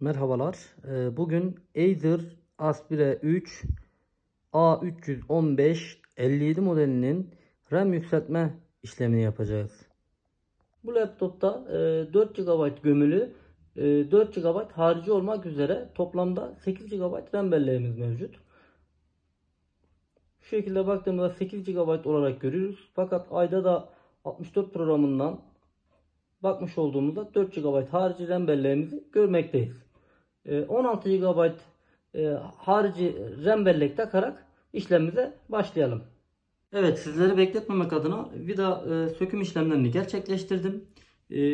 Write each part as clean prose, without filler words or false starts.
Merhabalar. Bugün Acer Aspire 3 A315 57 modelinin RAM yükseltme işlemini yapacağız. Bu laptopta 4 GB gömülü, 4 GB harici olmak üzere toplamda 8 GB RAM belleğimiz mevcut. Şu şekilde baktığımızda 8 GB olarak görüyoruz. Fakat ayda da 64 programından bakmış olduğumuzda 4 GB harici RAM belleğimizi görmekteyiz. 16 GB harici RAM bellek takarak işlemimize başlayalım. Evet, sizleri bekletmemek adına vida söküm işlemlerini gerçekleştirdim.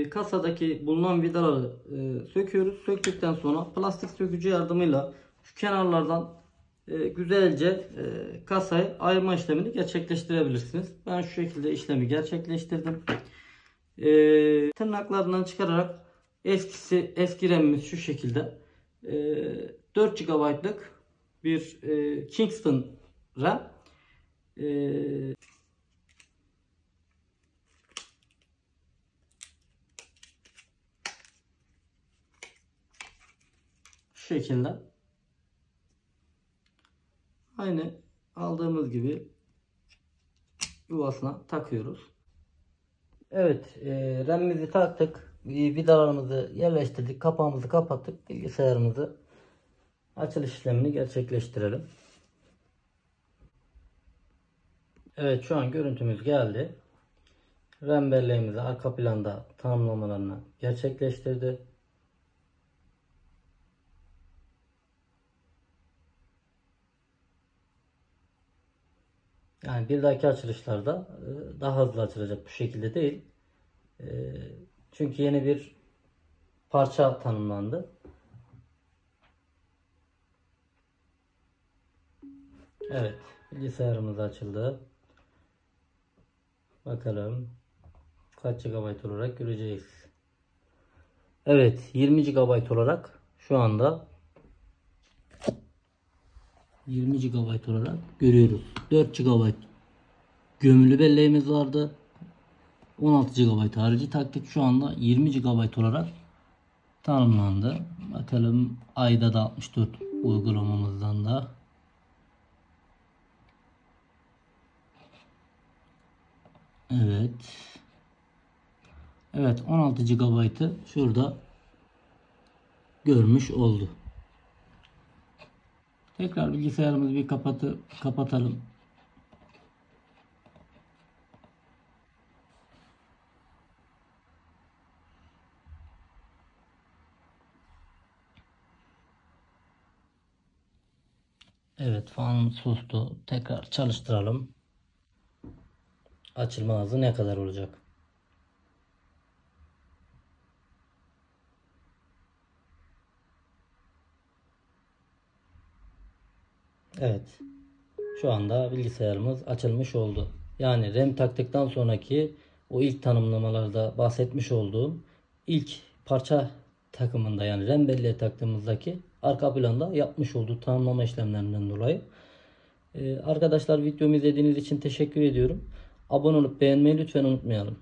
Kasadaki bulunan vidaları söküyoruz. Söktükten sonra plastik sökücü yardımıyla şu kenarlardan güzelce kasayı ayırma işlemini gerçekleştirebilirsiniz. Ben şu şekilde işlemi gerçekleştirdim. Tırnaklarından çıkararak eski RAM'imiz şu şekilde 4 GB'lık bir Kingston RAM. Şu şekilde aynı aldığımız gibi yuvasına takıyoruz. Evet, RAM'imizi taktık, vidalarımızı yerleştirdik, kapağımızı kapattık, bilgisayarımızı açılış işlemini gerçekleştirelim. Evet, şu an görüntümüz geldi. RAM belleğimizi arka planda tanımlamalarını gerçekleştirdi. Yani bir dahaki açılışlarda daha hızlı açılacak, bu şekilde değil. Çünkü yeni bir parça tanımlandı. Evet, bilgisayarımız açıldı. Bakalım kaç GB olarak göreceğiz. Evet, 20 GB olarak şu anda 20 GB olarak görüyoruz. 4 GB gömülü belleğimiz vardı. 16 GB harici taktık. Şu anda 20 GB olarak tanımlandı. Bakalım ayda da 64 uygulamamızdan da. Evet. Evet, 16 GB'ı şurada görmüş oldu. Tekrar bilgisayarımızı bir kapatalım. Evet, fanımız sustu. Tekrar çalıştıralım. Açılma hızı ne kadar olacak? Evet. Şu anda bilgisayarımız açılmış oldu. Yani RAM taktıktan sonraki o ilk tanımlamalarda bahsetmiş olduğum ilk parça takımında, yani RAM belleğe taktığımızdaki arka planda yapmış olduğu tanımlama işlemlerinden dolayı. Arkadaşlar, videomu izlediğiniz için teşekkür ediyorum. Abone olup beğenmeyi lütfen unutmayalım.